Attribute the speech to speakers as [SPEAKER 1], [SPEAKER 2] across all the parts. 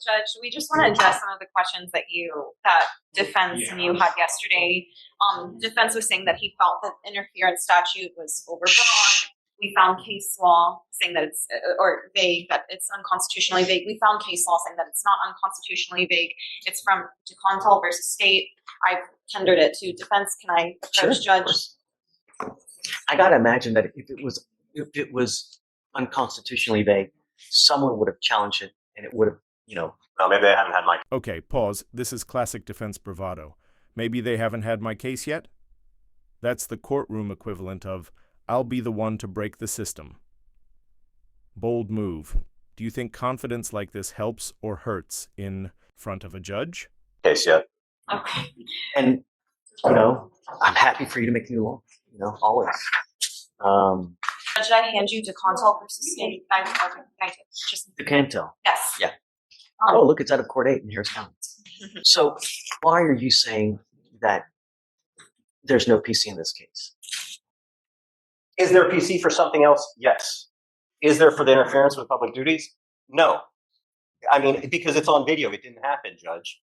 [SPEAKER 1] Judge, we just want to address some of the questions that defense and you had yesterday. Defense was saying that he felt that interference statute was overbroad. We found case law saying that it's or vague, that it's unconstitutionally vague. We found case law saying that it's not unconstitutionally vague. It's from DeContal versus State. I've tendered it to defense. Can I approach Judge?
[SPEAKER 2] I gotta imagine that if it was unconstitutionally vague, someone would have challenged it, and it would have,
[SPEAKER 3] Well, maybe they haven't had my.
[SPEAKER 4] Okay, pause. This is classic defense bravado. Maybe they haven't had my case yet? That's the courtroom equivalent of, I'll be the one to break the system. Bold move. Do you think confidence like this helps or hurts in front of a judge?
[SPEAKER 3] Case yet.
[SPEAKER 1] Okay.
[SPEAKER 2] And, I'm happy for you to make new law, always.
[SPEAKER 1] Judge, I hand you DeContal versus State. I just
[SPEAKER 2] DeCantel.
[SPEAKER 1] Yes.
[SPEAKER 2] Yeah. Oh, look, it's out of Court 8 in Harris County. So why are you saying that there's no PC in this case?
[SPEAKER 3] Is there a PC for something else? Yes. Is there for the interference with public duties? No. I mean, because it's on video, it didn't happen, Judge.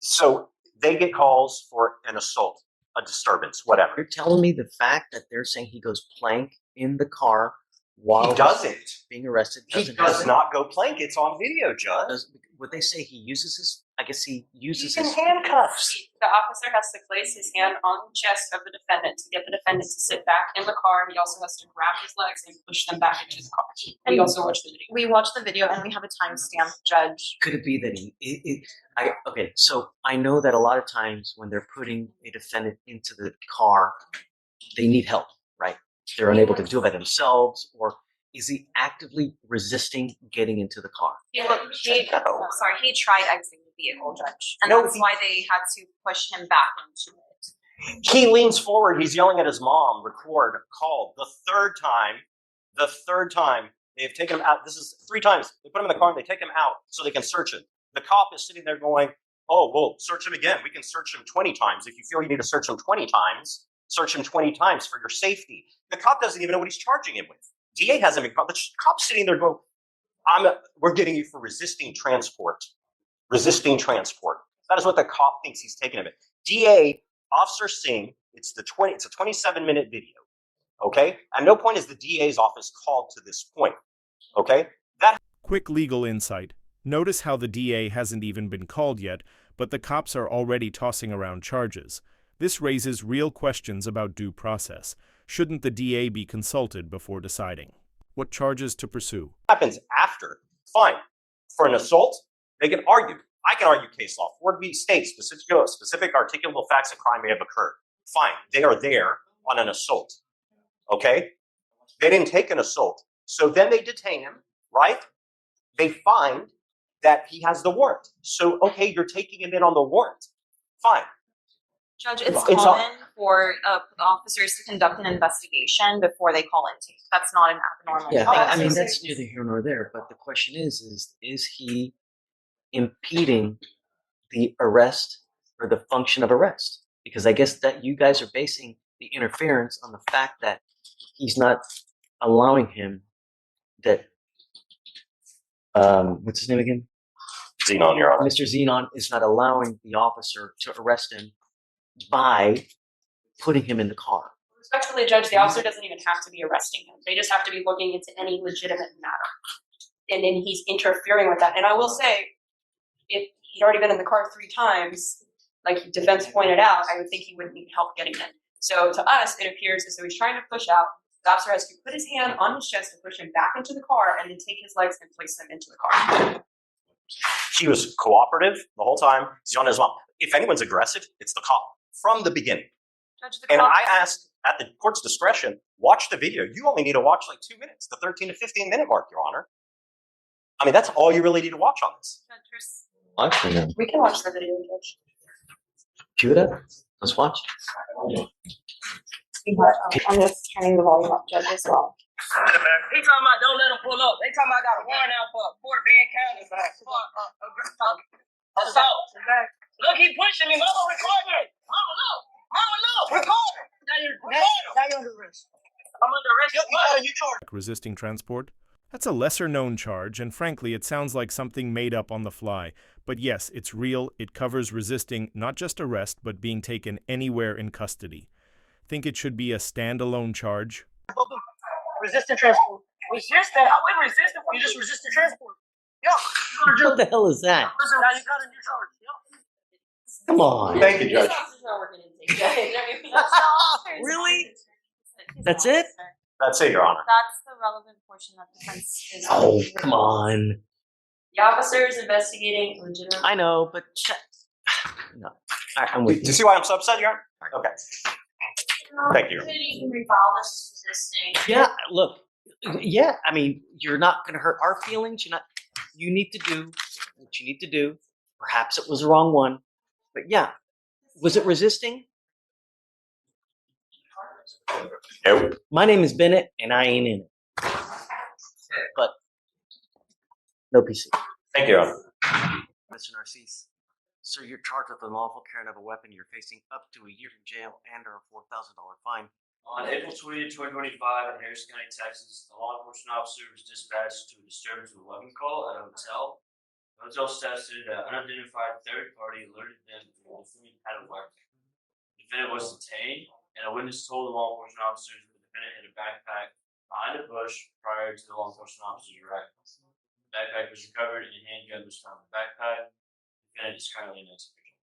[SPEAKER 3] So they get calls for an assault, a disturbance, whatever.
[SPEAKER 2] You're telling me the fact that they're saying he goes plank in the car while
[SPEAKER 3] he doesn't
[SPEAKER 2] being arrested
[SPEAKER 3] he does not go plank. It's on video, Judge.
[SPEAKER 2] Would they say he uses his? I guess he uses
[SPEAKER 3] He's
[SPEAKER 2] his
[SPEAKER 3] in handcuffs.
[SPEAKER 1] The officer has to place his hand on the chest of the defendant to get the defendant to sit back in the car. He also has to grab his legs and push them back into the car. And we also watch the video. We watch the video and we have a timestamp, Judge.
[SPEAKER 2] Could it be that okay, so I know that a lot of times when they're putting a defendant into the car, they need help, right? They're unable to do it by themselves, or is he actively resisting getting into the car?
[SPEAKER 1] He tried exiting the vehicle, Judge. And that's why they had to push him back into it.
[SPEAKER 3] He leans forward. He's yelling at his mom. Record, call. The third time they've taken him out. This is 3 times. They put him in the car and they take him out so they can search him. The cop is sitting there going, oh, well, search him again. We can search him 20 times. If you feel you need to search him 20 times, search him 20 times for your safety. The cop doesn't even know what he's charging him with. DA hasn't been caught. The cop's sitting there going, we're getting you for resisting transport. Resisting transport. That is what the cop thinks he's taking of it. DA, Officer Singh, it's a 27-minute video. Okay? At no point is the DA's office called to this point. Okay?
[SPEAKER 4] Quick legal insight. Notice how the DA hasn't even been called yet, but the cops are already tossing around charges. This raises real questions about due process. Shouldn't the DA be consulted before deciding what charges to pursue?
[SPEAKER 3] Happens after. Fine. For an assault, they can argue. I can argue case law. 4B states specific articulable facts of crime may have occurred. Fine. They are there on an assault. Okay? They didn't take an assault. So then they detain him, right? They find that he has the warrant. So, okay, you're taking him in on the warrant. Fine.
[SPEAKER 1] Judge, it's common for officers to conduct an investigation before they call intake. That's not an abnormal thing.
[SPEAKER 2] I mean, that's neither here nor there. But the question is he impeding the arrest or the function of arrest? Because I guess that you guys are basing the interference on the fact that he's not allowing him that, what's his name again?
[SPEAKER 3] Zenon, Your Honor.
[SPEAKER 2] Mr. Zenon is not allowing the officer to arrest him by putting him in the car.
[SPEAKER 1] Respectfully, Judge, the officer doesn't even have to be arresting him. They just have to be looking into any legitimate matter. And then he's interfering with that. And I will say, if he'd already been in the car 3 times, like defense pointed out, I would think he wouldn't need help getting in. So to us, it appears as though he's trying to push out. The officer has to put his hand on his chest and push him back into the car and then take his legs and place them into the car.
[SPEAKER 3] She was cooperative the whole time. Zenon is mom. If anyone's aggressive, it's the cop from the beginning.
[SPEAKER 1] Judge,
[SPEAKER 3] and I asked at the court's discretion, watch the video. You only need to watch like 2 minutes, the 13 to 15 minute mark, Your Honor. I mean, that's all you really need to watch on this.
[SPEAKER 1] We can watch the video, Judge.
[SPEAKER 2] Cue it up. Let's watch.
[SPEAKER 1] I'm just turning the volume up, Judge, as well.
[SPEAKER 5] He talking about don't let him pull up. They talking about I got a warrant out for Fort Bend County for assault. Look, he pushing me. Mama, record me. Mama, look. Mama, look. Record me. Now you're under arrest. I'm under arrest.
[SPEAKER 4] Resisting transport? That's a lesser-known charge, and frankly, it sounds like something made up on the fly. But yes, it's real. It covers resisting not just arrest, but being taken anywhere in custody. Think it should be a standalone charge?
[SPEAKER 5] Resisting transport. Resist that. I wouldn't resist it. You just resisted transport. Yo,
[SPEAKER 2] What the hell is that?
[SPEAKER 5] now you got a new charge. Yo.
[SPEAKER 2] Come on.
[SPEAKER 3] Thank you, Judge.
[SPEAKER 1] This officer's not working in safety.
[SPEAKER 2] Really? That's it?
[SPEAKER 3] That's it, Your Honor.
[SPEAKER 6] That's the relevant portion that defense is.
[SPEAKER 2] Oh, come on.
[SPEAKER 1] The officer is investigating legitimate.
[SPEAKER 2] I know, but no. I'm
[SPEAKER 3] Do
[SPEAKER 2] with
[SPEAKER 3] you
[SPEAKER 2] you.
[SPEAKER 3] see why I'm so upset, Your Honor? Okay. Thank you.
[SPEAKER 6] You can refile this resisting.
[SPEAKER 2] Yeah, look. Yeah, I mean, you're not going to hurt our feelings. You need to do what you need to do. Perhaps it was the wrong one. But yeah, was it resisting?
[SPEAKER 3] Nope.
[SPEAKER 2] My name is Bennett, and I ain't in it. But no PC.
[SPEAKER 3] Thank you, Your Honor.
[SPEAKER 2] Mr. Narcisse, sir, you're charged with unlawful carrying of a weapon. You're facing up to a year in jail and or a $4,000 fine.
[SPEAKER 7] On April 20th, 2025, in Harris County, Texas, a law enforcement officer was dispatched to a disturbance of a weapon call at a hotel. The hotel staff stated that an unidentified third party alerted them that the defendant had a weapon. The defendant was detained, and a witness told the law enforcement officers that the defendant had a backpack behind a bush prior to the law enforcement officer's arrival. The backpack was recovered, and a handgun was found in the backpack. The defendant is currently in execution.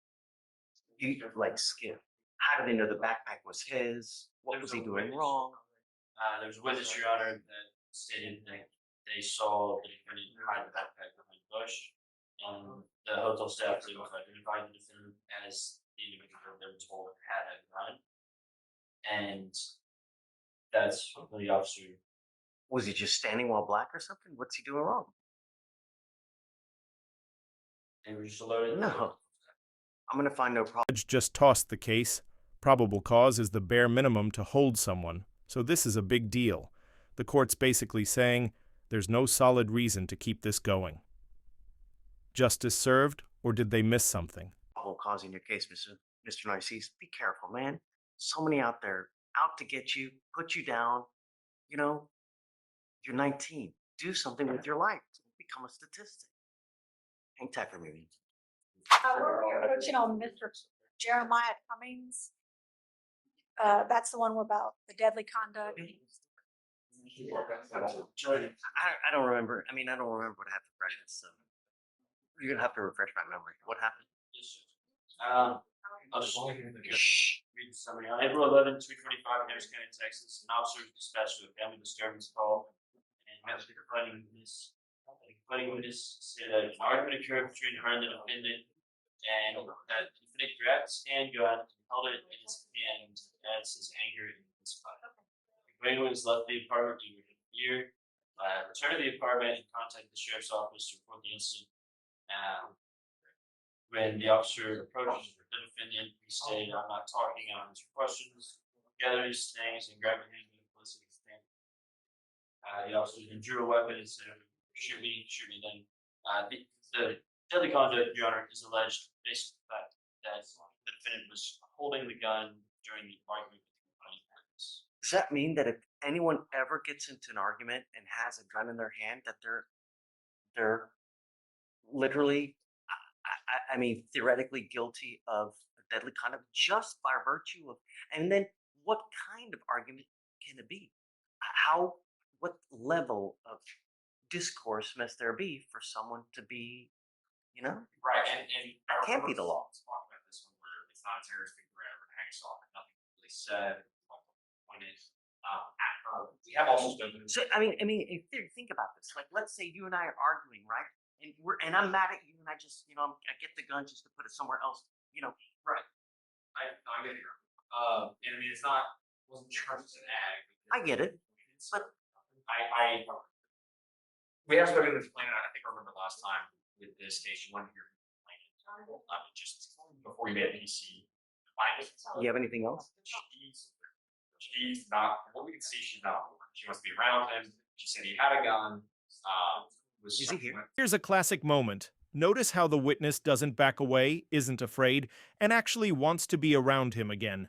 [SPEAKER 2] You like Skip. How do they know the backpack was his? What was he doing wrong?
[SPEAKER 7] There was a witness, Your Honor, that stated that they saw the defendant hide the backpack behind the bush, and the hotel staff was able to identify the defendant as the individual they were told had a gun, and that's when the officer.
[SPEAKER 2] Was he just standing while black or something? What's he doing wrong?
[SPEAKER 7] They were just alerted.
[SPEAKER 2] No. I'm going to find no problem.
[SPEAKER 4] Judge just tossed the case. Probable cause is the bare minimum to hold someone, so this is a big deal. The court's basically saying there's no solid reason to keep this going. Justice served, or did they miss something?
[SPEAKER 2] Whole cause in your case, Mr. Narcisse. Be careful, man. So many out there out to get you, put you down. You know, you're 19. Do something with your life. Become a statistic. Hang tight for me.
[SPEAKER 8] We're approaching on Mr. Jeremiah Cummings. That's the one about the deadly conduct.
[SPEAKER 2] I don't remember. I mean, I don't remember what happened fresh. So you're going to have to refresh my memory. What happened?
[SPEAKER 7] I'll just read the summary. On April 11, 2025, in Harris County, Texas, an officer was dispatched to a family disturbance call and met with a complaining witness. The complaining witness said that an argument occurred between her and the defendant, and that the defendant grabbed his handgun and held it in his hand as his anger intensified. The complaining witness left the apartment due to fear, returned to the apartment and contacted the sheriff's office to report the incident. When the officer approached the defendant, he stated, "I'm not talking, I'm answering questions." Gathered his things and grabbed a handgun and placed it in his hand. The officer then drew a weapon and said, shoot me then. The deadly conduct, Your Honor, is alleged based on the fact that the defendant was holding the gun during the argument with the complaining witness.
[SPEAKER 2] Does that mean that if anyone ever gets into an argument and has a gun in their hand, that they're literally, I mean, theoretically guilty of deadly conduct just by virtue of, and then what kind of argument can it be? What level of discourse must there be for someone to be, you know?
[SPEAKER 7] Right, and
[SPEAKER 2] that can't be the law.
[SPEAKER 7] Talk about this one where it's not a terrorist figure or hangs off and nothing really said. Point is, we have also spoken.
[SPEAKER 2] So I mean, think about this. Like, let's say you and I are arguing, right? And I'm mad at you, and I just, I get the gun just to put it somewhere else,
[SPEAKER 7] Right. I get it. And I mean, wasn't charged as an ag.
[SPEAKER 2] I get it, but
[SPEAKER 7] We have spoken to the complainant. I think I remember last time with this case, you wanted to hear from the complainant. Just before you made a PC.
[SPEAKER 2] you have anything else?
[SPEAKER 7] She's not, from what we can see, she's not. She wants to be around him. She said he had a gun.
[SPEAKER 2] Is he here?
[SPEAKER 4] Here's a classic moment. Notice how the witness doesn't back away, isn't afraid, and actually wants to be around him again.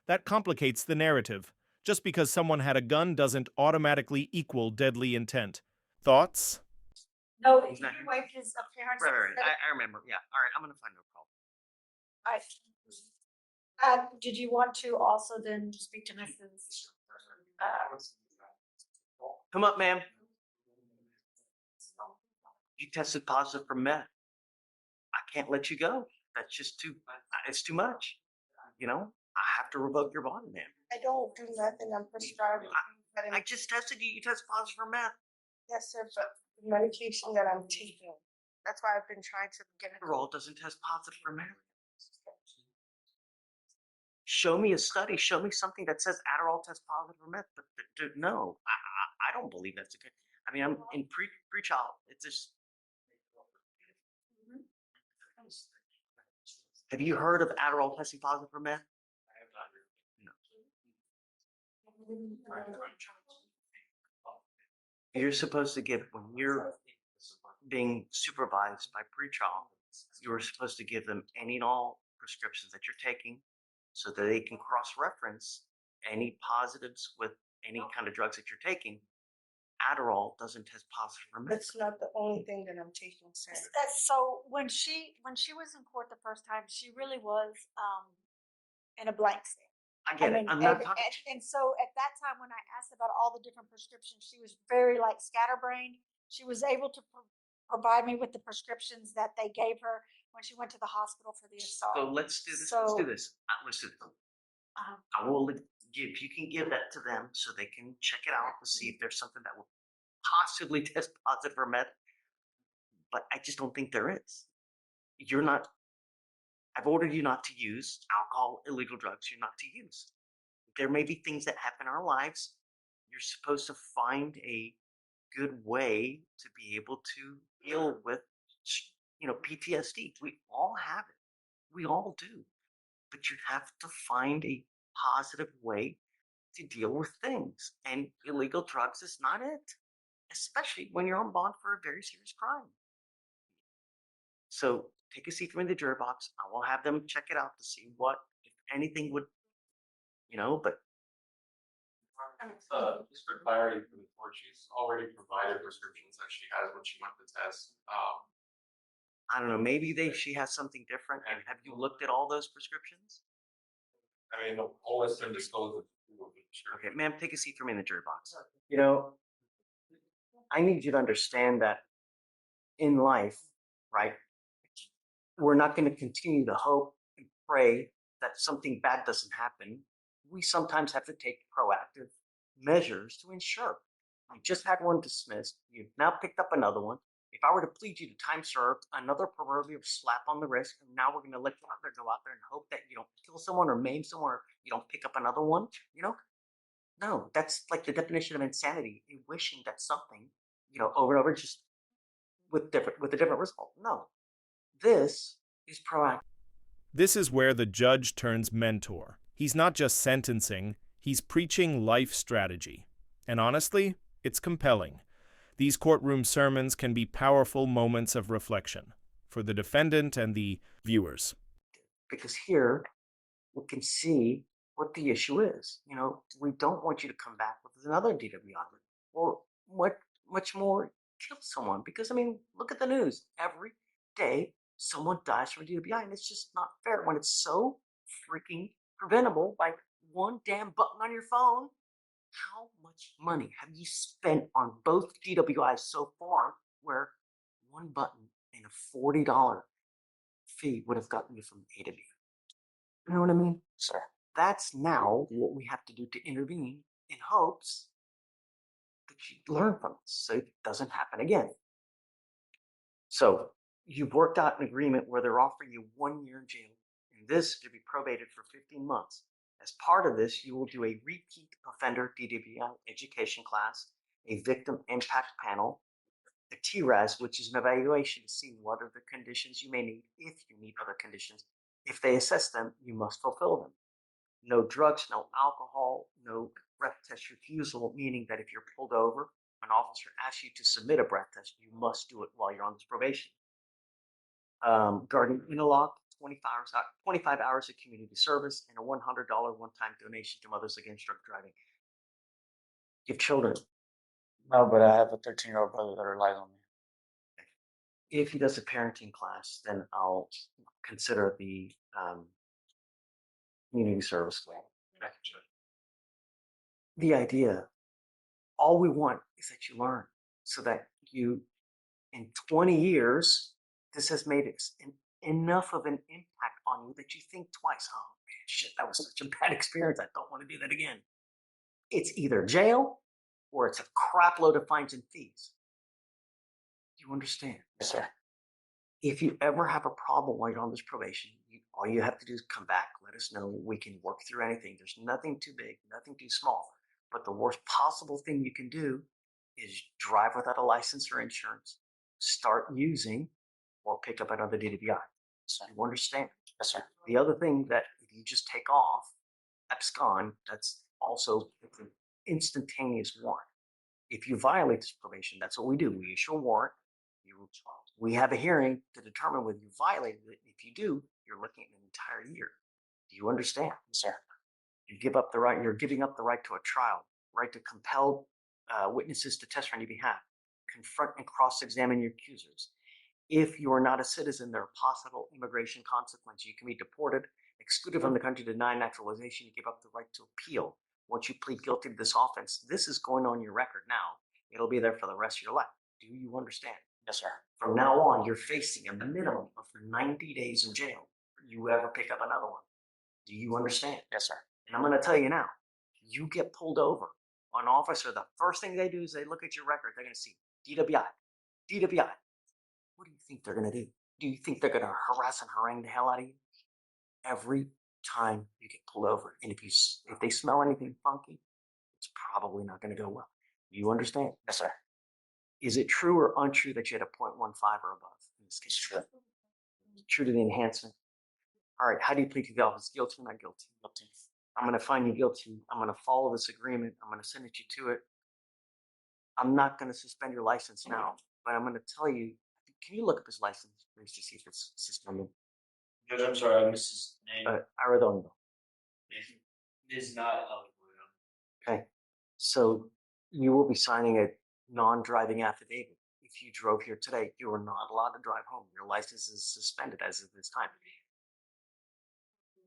[SPEAKER 4] That complicates the narrative. Just because someone had a gun doesn't automatically equal deadly intent. Thoughts?
[SPEAKER 8] No, he
[SPEAKER 2] Exactly.
[SPEAKER 8] waived his appearance.
[SPEAKER 2] Right. I remember. Yeah. All right. I'm gonna find no problem.
[SPEAKER 8] Did you want to also then speak to Mrs.
[SPEAKER 2] Come up, ma'am. You tested positive for meth. I can't let you go. That's just too. It's too much. You know. I have to revoke your bond, ma'am.
[SPEAKER 9] I don't do nothing. I'm prescribed.
[SPEAKER 2] I just tested you. You tested positive for meth.
[SPEAKER 9] Yes, sir, but the medication that I'm taking. That's why I've been trying to get it.
[SPEAKER 2] Adderall doesn't test positive for meth. Show me a study. Show me something that says Adderall tests positive for meth. But no, I don't believe that's a good. I mean, I'm in pre-child. It's just. Have you heard of Adderall testing positive for meth? You're supposed to give, when you're being supervised by pretrial, you're supposed to give them any and all prescriptions that you're taking so that they can cross-reference any positives with any kind of drugs that you're taking. Adderall doesn't test positive for meth.
[SPEAKER 9] That's not the only thing that I'm taking, sir.
[SPEAKER 8] So when she was in court the first time, she really was in a blank state.
[SPEAKER 2] I get it. I'm not talking.
[SPEAKER 8] And so at that time, when I asked about all the different prescriptions, she was very like scatterbrained. She was able to provide me with the prescriptions that they gave her when she went to the hospital for the assault.
[SPEAKER 2] So let's do this.
[SPEAKER 8] So-
[SPEAKER 2] let's do this. Let's do this. I will give. You can give that to them so they can check it out to see if there's something that will possibly test positive for meth. But I just don't think there is. You're not. I've ordered you not to use alcohol, illegal drugs. You're not to use. There may be things that happen in our lives. You're supposed to find a good way to be able to deal with, PTSD. We all have it. We all do. But you have to find a positive way to deal with things. And illegal drugs is not it, especially when you're on bond for a very serious crime. So take a seat from the jury box. I will have them check it out to see what, if anything, would, but.
[SPEAKER 10] Just for clarity for the court, she's already provided prescriptions that she has when she went to test.
[SPEAKER 2] I don't know. Maybe she has something different. And have you looked at all those prescriptions?
[SPEAKER 10] I mean, the whole list and disclosed of the prescription.
[SPEAKER 2] Okay, ma'am, take a seat from in the jury box. I need you to understand that in life, right, we're not going to continue to hope and pray that something bad doesn't happen. We sometimes have to take proactive measures to ensure. You just had one dismissed. You've now picked up another one. If I were to plead you to time served, another proverbial slap on the wrist, and now we're going to let you go out there and hope that you don't kill someone or maim someone or you don't pick up another one, No, that's like the definition of insanity. You're wishing that something, over and over, just with a different result. No, this is proactive.
[SPEAKER 4] This is where the judge turns mentor. He's not just sentencing, he's preaching life strategy. And honestly, it's compelling. These courtroom sermons can be powerful moments of reflection for the defendant and the viewers.
[SPEAKER 2] Because here, we can see what the issue is. We don't want you to come back with another DWI or much more kill someone. Because, look at the news. Every day, someone dies from a DWI, and it's just not fair when it's so freaking preventable by one damn button on your phone. How much money have you spent on both DWIs so far where one button and a $40 fee would have gotten you from A to B? You know what I mean? Sir. That's now what we have to do to intervene in hopes that you learn from this so it doesn't happen again. So you've worked out an agreement where they're offering you 1 year in jail and this to be probated for 15 months. As part of this, you will do a repeat offender DWI education class, a victim impact panel, a TRAS, which is an evaluation to see what are the conditions you may need if you need other conditions. If they assess them, you must fulfill them. No drugs, no alcohol, no breath test refusal, meaning that if you're pulled over, an officer asks you to submit a breath test, you must do it while you're on this probation. Guardian interlock, 25 hours of community service, and a $100 one-time donation to Mothers Against Drug Driving. You have children.
[SPEAKER 11] No, but I have a 13-year-old brother that relies on me.
[SPEAKER 2] If he does a parenting class, then I'll consider the community service class. The idea, all we want is that you learn so that you, in 20 years, this has made enough of an impact on you that you think twice. Oh man, shit, that was such a bad experience. I don't want to do that again. It's either jail or it's a crap load of fines and fees. Do you understand?
[SPEAKER 11] Yes, sir.
[SPEAKER 2] If you ever have a problem while you're on this probation, all you have to do is come back, let us know. We can work through anything. There's nothing too big, nothing too small. But the worst possible thing you can do is drive without a license or insurance, start using, or pick up another DWI. So you understand?
[SPEAKER 11] Yes, sir.
[SPEAKER 2] The other thing that if you just take off, abscond, that's also an instantaneous warrant. If you violate this probation, that's what we do. We issue a warrant. We have a hearing to determine whether you violated it. If you do, you're looking at an entire year. Do you understand?
[SPEAKER 11] Yes, sir.
[SPEAKER 2] You give up the right. You're giving up the right to a trial, right to compel witnesses to testify on your behalf, confront and cross-examine your accusers. If you are not a citizen, there are possible immigration consequences. You can be deported, excluded from the country, denied naturalization. You give up the right to appeal. Once you plead guilty to this offense, this is going on your record now. It'll be there for the rest of your life. Do you understand?
[SPEAKER 11] Yes, sir.
[SPEAKER 2] From now on, you're facing a minimum of 90 days in jail if you ever pick up another one. Do you understand?
[SPEAKER 11] Yes, sir.
[SPEAKER 2] And I'm going to tell you now, you get pulled over. An officer, the first thing they do is they look at your record. They're going to see DWI, DWI. What do you think they're going to do? Do you think they're going to harass and harangue the hell out of you? Every time you get pulled over. And if they smell anything funky, it's probably not going to go well. You understand?
[SPEAKER 11] Yes, sir.
[SPEAKER 2] Is it true or untrue that you had a 0.15 or above in this case?
[SPEAKER 11] True.
[SPEAKER 2] True to the enhancement. All right, how do you plead to the office? Guilty or not guilty?
[SPEAKER 11] Guilty.
[SPEAKER 2] I'm going to find you guilty. I'm going to follow this agreement. I'm going to send you to it. I'm not going to suspend your license now, but I'm going to tell you, can you look up his license, please, to see if it's suspended?
[SPEAKER 7] Judge, I'm sorry, I missed his name.
[SPEAKER 2] Arredondo.
[SPEAKER 7] It is not eligible.
[SPEAKER 2] Okay. So you will be signing a non-driving affidavit. If you drove here today, you are not allowed to drive home. Your license is suspended as of this time.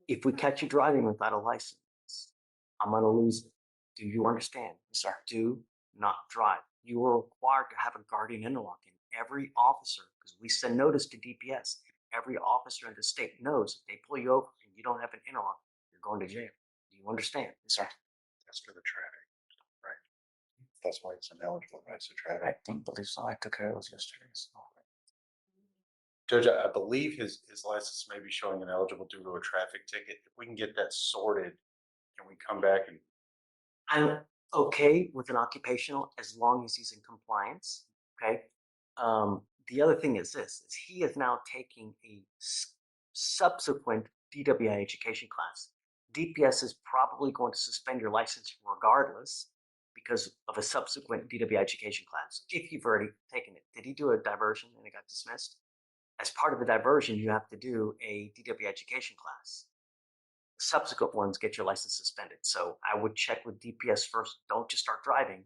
[SPEAKER 2] If we catch you driving without a license, I'm going to lose it. Do you understand?
[SPEAKER 11] Yes, sir.
[SPEAKER 2] Do not drive. You are required to have a guardian interlock. And every officer, because we send notice to DPS, every officer in the state knows if they pull you over and you don't have an interlock, you're going to jail. Do you understand?
[SPEAKER 11] Yes, sir.
[SPEAKER 10] That's for the traffic, right? That's why it's ineligible, right? So
[SPEAKER 11] I
[SPEAKER 10] traffic.
[SPEAKER 11] believe so. I took care of those yesterday. So.
[SPEAKER 10] Judge, I believe his license may be showing ineligible due to a traffic ticket. If we can get that sorted, can we come back and?
[SPEAKER 2] I'm okay with an occupational as long as he's in compliance. Okay. The other thing is this: is he is now taking a subsequent DWI education class. DPS is probably going to suspend your license regardless because of a subsequent DWI education class. If you've already taken it, did he do a diversion and it got dismissed? As part of the diversion, you have to do a DWI education class. Subsequent ones get your license suspended. So I would check with DPS first. Don't just start driving,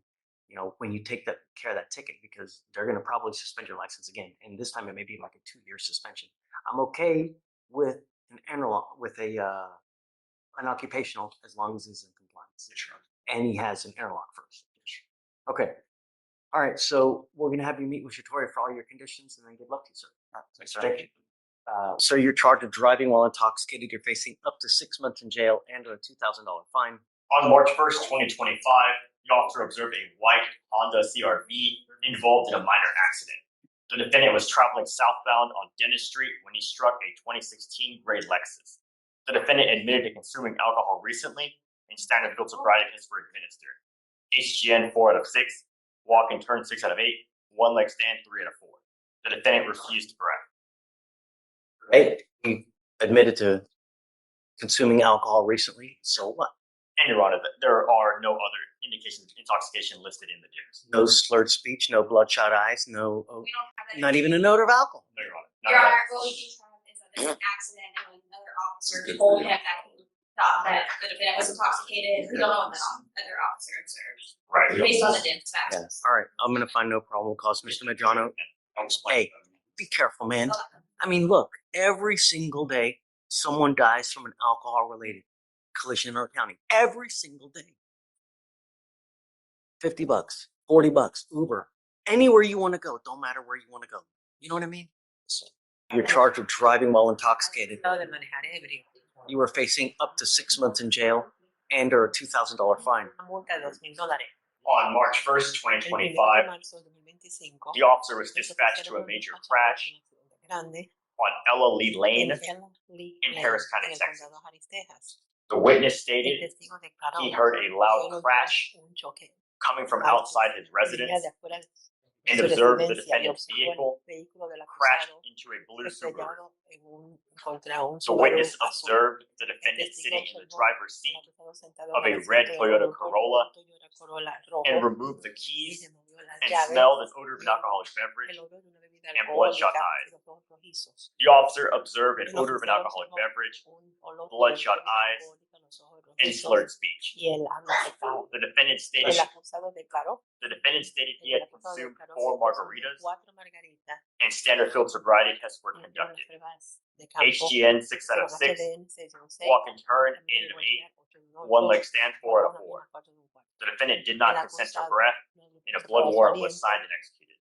[SPEAKER 2] when you take care of that ticket, because they're going to probably suspend your license again. And this time it may be like a 2-year suspension. I'm okay with an interlock, with an occupational, as long as he's in compliance.
[SPEAKER 10] Sure.
[SPEAKER 2] And he has an interlock first. Okay. All right. So we're going to have you meet with Shatoria for all your conditions, and then good luck to you, sir.
[SPEAKER 11] Thanks, sir.
[SPEAKER 2] Thank you. So you're charged with driving while intoxicated. You're facing up to 6 months in jail and a $2,000 fine.
[SPEAKER 12] On March 1st, 2025, the officer observed a white Honda CRV involved in a minor accident. The defendant was traveling southbound on Dennis Street when he struck a 2016 gray Lexus. The defendant admitted to consuming alcohol recently and standard field sobriety tests were administered. HGN 4 out of 6, walk and turn 6 out of 8, one leg stand 3 out of 4. The defendant refused to correct.
[SPEAKER 2] Hey, you admitted to consuming alcohol recently. So what?
[SPEAKER 12] And Your Honor, there are no other indications of intoxication listed in the DIPS.
[SPEAKER 2] No slurred speech, no bloodshot eyes, no,
[SPEAKER 6] We don't have that.
[SPEAKER 2] not even a note of alcohol.
[SPEAKER 12] No, Your Honor.
[SPEAKER 6] Your Honor, what we do have is that there's an accident and another officer told him that he thought that the defendant was intoxicated. We don't know what that other officer observed.
[SPEAKER 12] Right.
[SPEAKER 6] based on the dance facts.
[SPEAKER 2] Yes. All right. I'm gonna find no probable cause, Mr. Medrano. Hey, be careful, man. I mean, look, every single day someone dies from an alcohol-related collision in our county. Every single day. $50, $40, Uber, anywhere you want to go. Don't matter where you want to go. You know what I mean? You're charged with driving while intoxicated. You were facing up to 6 months in jail and or a $2,000 fine.
[SPEAKER 12] On March 1st, 2025, the officer was dispatched to a major crash on Ella Lee Lane in Harris County, Texas. The witness stated he heard a loud crash coming from outside his residence and observed the defendant's vehicle crash into a blue Subaru. The witness observed the defendant sitting in the driver's seat of a red Toyota Corolla and removed the keys and smelled an odor of an alcoholic beverage and bloodshot eyes. The officer observed an odor of an alcoholic beverage, bloodshot eyes, and slurred speech. The defendant stated he had consumed 4 margaritas and standard field sobriety tests were conducted. HGN 6 out of 6, walk and turn 8 out of 8, one leg stand 4 out of 4. The defendant did not consent to breath, and a blood warrant was signed and executed.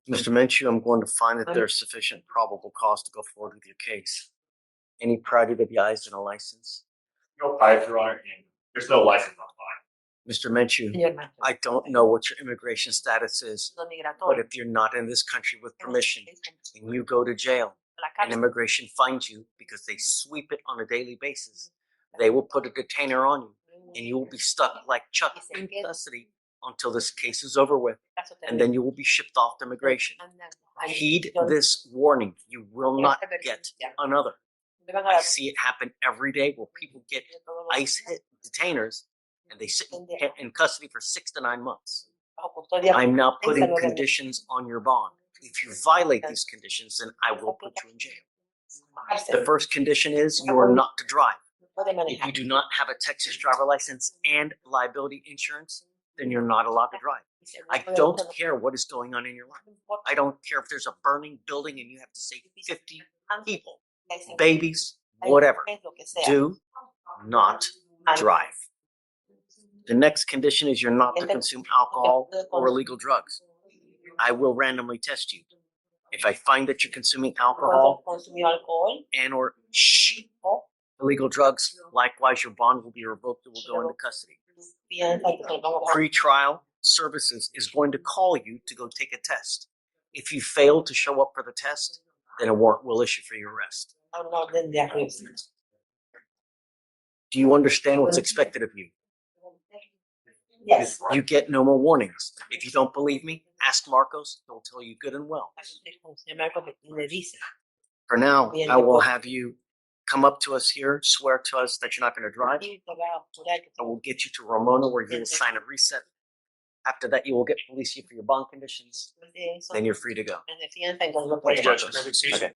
[SPEAKER 2] Mr. Menchu, I'm going to find that there's sufficient probable cause to go forward with your case. Any prior WIs and a license?
[SPEAKER 12] No prior, Your Honor, and there's no license on file.
[SPEAKER 2] Mr. Menchu, I don't know what your immigration status is, but if you're not in this country with permission and you go to jail and immigration finds you because they sweep it on a daily basis, they will put a detainer on you and you will be stuck like Chuck in custody until this case is over with, and then you will be shipped off to immigration. Heed this warning. You will not get another. I see it happen every day where people get ICE hit detainers and they sit in custody for 6 to 9 months. I'm now putting conditions on your bond. If you violate these conditions, then I will put you in jail. The first condition is you are not to drive. If you do not have a Texas driver license and liability insurance, then you're not allowed to drive. I don't care what is going on in your life. I don't care if there's a burning building and you have to save 50 people, babies, whatever. Do not drive. The next condition is you're not to consume alcohol or illegal drugs. I will randomly test you. If I find that you're consuming alcohol and or illegal drugs, likewise your bond will be revoked and will go into custody. Pre-trial services is going to call you to go take a test. If you fail to show up for the test, then a warrant will issue for your arrest. Do you understand what's expected of you?
[SPEAKER 9] Yes.
[SPEAKER 2] You get no more warnings. If you don't believe me, ask Marcos. He'll tell you good and well. For now, I will have you come up to us here, swear to us that you're not going to drive. I will get you to Ramona where you will sign a reset. After that, you will get police you for your bond conditions. Then you're free to go.
[SPEAKER 3] Thank you, Judge.
[SPEAKER 2] Okay.